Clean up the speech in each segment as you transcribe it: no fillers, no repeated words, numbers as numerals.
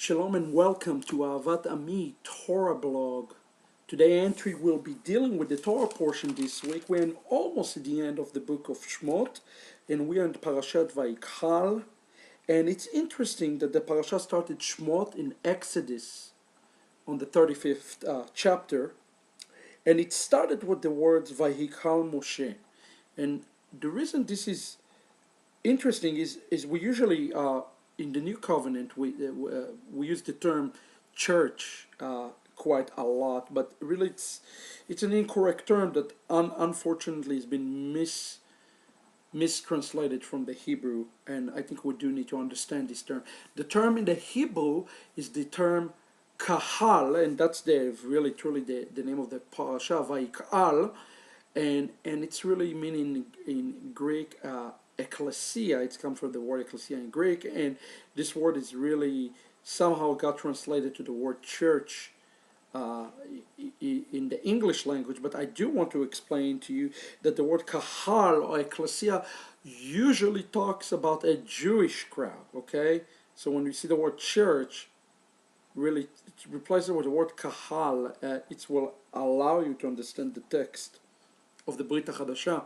Shalom and welcome to Avat Ami Torah blog. Today's entry will be dealing with the Torah portion this week. We're almost at the end of the book of Shmot, and we are in Parashat V'yikhal. And it's interesting that the parasha started Shmot in Exodus on the 35th chapter, and it started with the words V'yikhal Moshe. And the reason this is interesting is we usually in the New Covenant we use the term church quite a lot, but really it's an incorrect term that unfortunately has been mistranslated from the Hebrew, and I think we do need to understand this term. The term in the Hebrew is the term kahal, and that's the really truly the name of the parasha V'yikhal, and it's really meaning in Greek ecclesia. It's come from the word ecclesia in Greek, and this word is really somehow got translated to the word church in the English language. But I do want to explain to you that the word kahal or ecclesia usually talks about a Jewish crowd. Okay, so when we see the word church, really replace it with the word kahal, it will allow you to understand the text of the Brit HaChadasha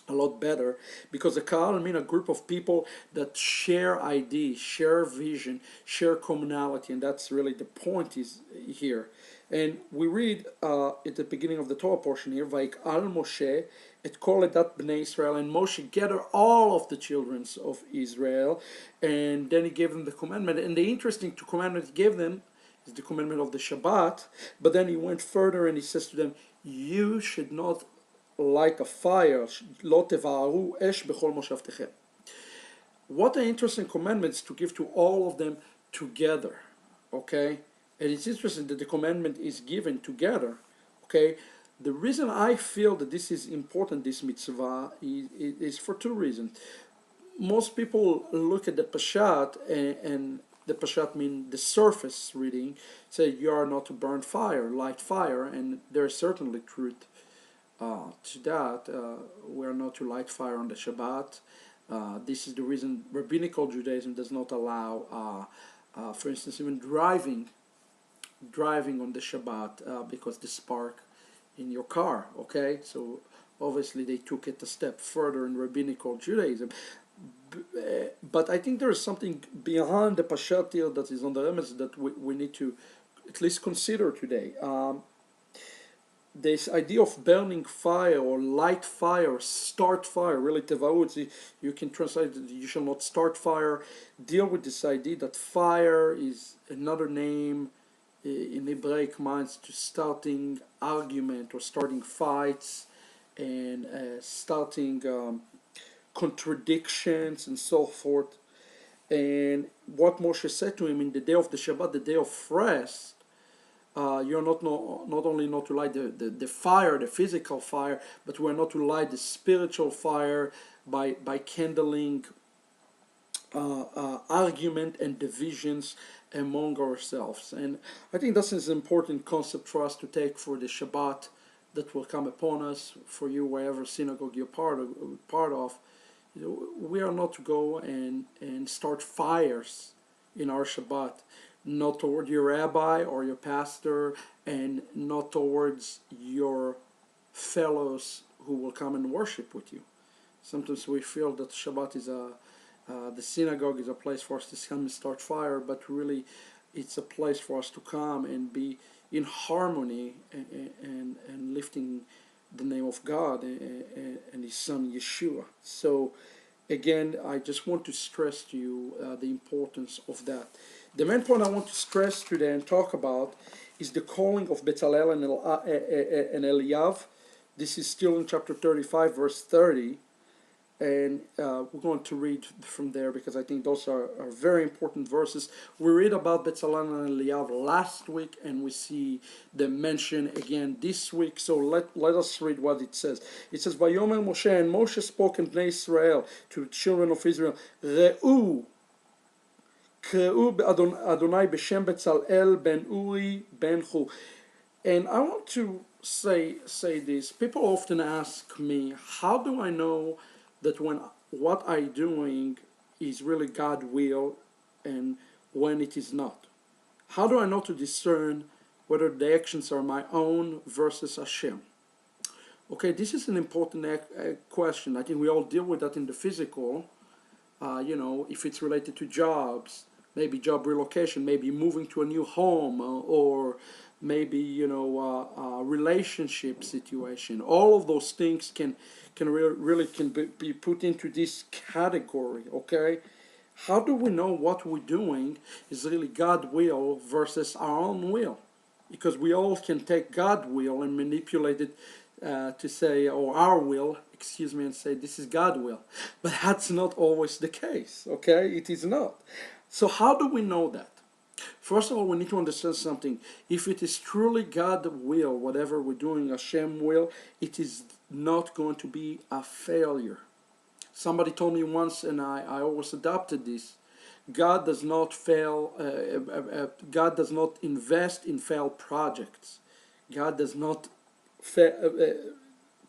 a lot better, because the Kahal mean a group of people that share ideas, share vision, share commonality, and that's really the point is here. And we read at the beginning of the Torah portion here, Vayikal Moshe et kol edat bnei Israel, and Moshe gathered all of the children of Israel, and then he gave them the commandment. And the interesting commandment he gave them is the commandment of the Shabbat, but then he went further and he says to them, you should not light a fire, lo tevaru esh bechol moshavtechem. What an interesting commandment to give to all of them together, okay? And it's interesting that the commandment is given together, okay? The reason I feel that this is important, this mitzvah, is for two reasons. Most people look at the Parashat, and the Parashat means the surface reading, say you are not to burn fire, light fire, and there is certainly truth to that. We are not to light fire on the Shabbat. This is the reason Rabbinical Judaism does not allow, for instance, even driving on the Shabbat because the spark in your car. Okay, so obviously they took it a step further in Rabbinical Judaism. But I think there is something beyond the Pashat here that is on the remez that we need to at least consider today. This idea of burning fire or light fire, start fire, really tevaut, you can translate it, you shall not start fire, deal with this idea that fire is another name in Hebraic minds to starting argument or starting fights and starting contradictions and so forth. And what Moshe said to him in the day of the Shabbat, the day of rest, you're not only not to light the fire, the physical fire, but we're not to light the spiritual fire by kindling argument and divisions among ourselves. And I think that's an important concept for us to take for the Shabbat that will come upon us, for you, wherever synagogue you're part of. You know, we are not to go and start fires in our Shabbat, not toward your rabbi or your pastor, and not towards your fellows who will come and worship with you. Sometimes we feel that Shabbat is the synagogue is a place for us to come and start fire, but really it's a place for us to come and be in harmony and lifting the name of God and His Son Yeshua. So again, I just want to stress to you the importance of that. The main point I want to stress today and talk about is the calling of Bezalel and Eliyav. This is still in chapter 35, verse 30. And we're going to read from there because I think those are very important verses. We read about Bezalel and Eliyav last week, and we see them mentioned again this week. So let us read what it says. It says, Vayomer Moshe, and Moshe spoke in Bnei Israel, to the children of Israel, Re'u, Kre'u Adonai b'shem Bezalel ben Uri ben Hu. And I want to say this. People often ask me, how do I know that when what I'm doing is really God's will, and when it is not? How do I know to discern whether the actions are my own versus Hashem? Okay, this is an important question. I think we all deal with that in the physical. If it's related to jobs, maybe job relocation, maybe moving to a new home, or maybe relationship situation. All of those things really be put into this category. Okay, how do we know what we're doing is really God will versus our own will? Because we all can take God will and manipulate it to say, or our will, excuse me, and say this is God will. But that's not always the case, okay? It is not. So how do we know that? First of all, we need to understand something. If it is truly God will, whatever we're doing, Hashem will, it is not going to be a failure. Somebody told me once, and I always adopted this, God does not fail. God does not invest in failed projects. God does not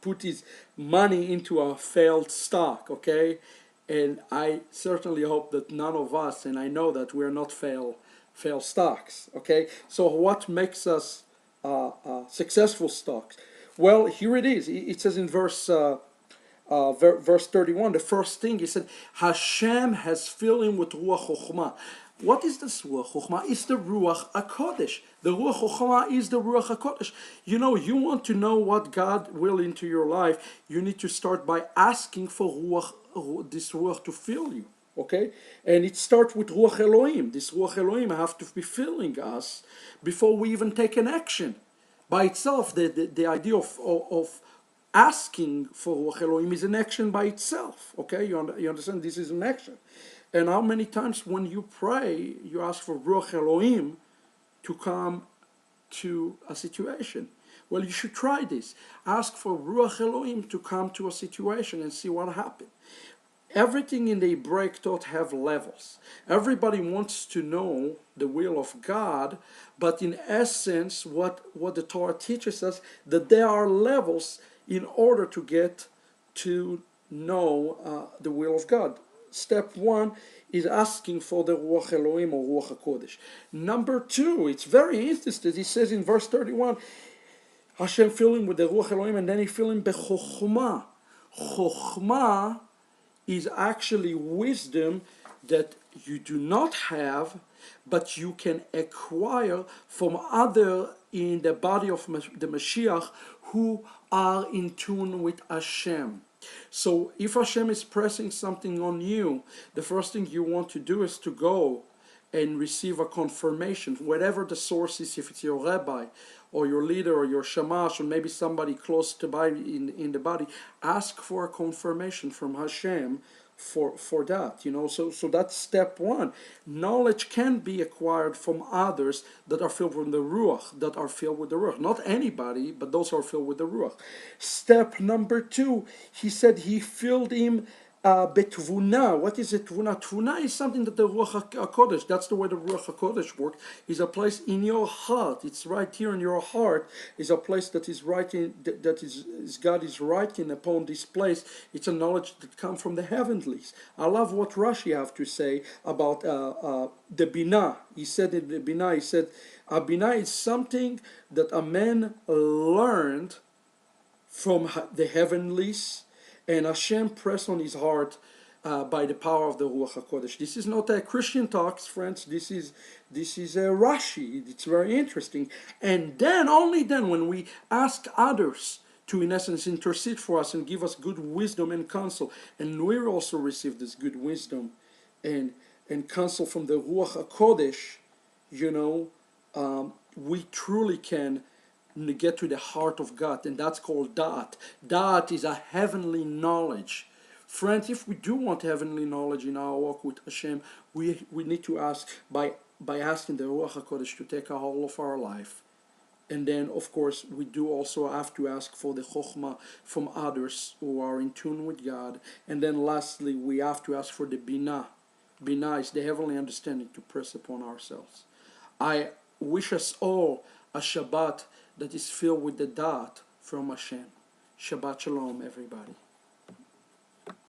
put his money into a failed stock. Okay, and I certainly hope that none of us, and I know that we're not fail stocks. Okay, so what makes us successful stocks? Well, here it is. It says in verse 31, the first thing he said, Hashem has filled him with Ruach Chokhmah. What is this Ruach Chokhmah? It's the Ruach HaKodesh. The Ruach Chokhmah is the Ruach HaKodesh. You want to know what God will into your life, you need to start by asking for this Ruach to fill you. Okay? And it starts with Ruach Elohim. This Ruach Elohim have to be filling us before we even take an action. By itself, the idea of asking for Ruach Elohim is an action by itself. Okay, you understand? This is an action. And how many times when you pray, you ask for Ruach Elohim to come to a situation? Well, you should try this. Ask for Ruach Elohim to come to a situation and see what happens. Everything in the Hebraic thought have levels. Everybody wants to know the will of God, but in essence, what the Torah teaches us, that there are levels in order to get to know the will of God. Step one is asking for the Ruach Elohim or Ruach HaKodesh. Number two, it's very interesting. He says in verse 31, Hashem fill him with the Ruach Elohim, and then he fill him bechokhmah. Chokhmah is actually wisdom that you do not have, but you can acquire from other in the body of the Mashiach who are in tune with Hashem. So if Hashem is pressing something on you, the first thing you want to do is to go and receive a confirmation, whatever the source is, if it's your rabbi or your leader or your shamash or maybe somebody close to by in the body, ask for a confirmation from Hashem for that, so that's step one. Knowledge can be acquired from others that are filled with the Ruach, not anybody, but those who are filled with the Ruach. Step number two, he said he filled him betvuna. What is it? Tvuna is something that the Ruach HaKodesh, that's the way the Ruach HaKodesh works, is a place in your heart. It's right here in your heart, is a place that is writing, that is God is writing upon this place. It's a knowledge that comes from the heavenlies. I love what Rashi have to say about the Binah. He said in the Binah, a Binah is something that a man learned from the heavenlies, and Hashem pressed on his heart by the power of the Ruach HaKodesh. This is not a Christian talks, friends. This is a Rashi. It's very interesting. And then, only then, when we ask others to, in essence, intercede for us and give us good wisdom and counsel, and we also receive this good wisdom and counsel from the Ruach HaKodesh, we truly can get to the heart of God, and that's called Da'at. Da'at is a heavenly knowledge. Friends, if we do want heavenly knowledge in our walk with Hashem, we need to ask by asking the Ruach HaKodesh to take a hold of our life. And then, of course, we do also have to ask for the Chokhmah from others who are in tune with God. And then lastly, we have to ask for the Binah. Binah is the heavenly understanding to press upon ourselves. I wish us all a Shabbat that is filled with the Da'at from Hashem. Shabbat Shalom, everybody.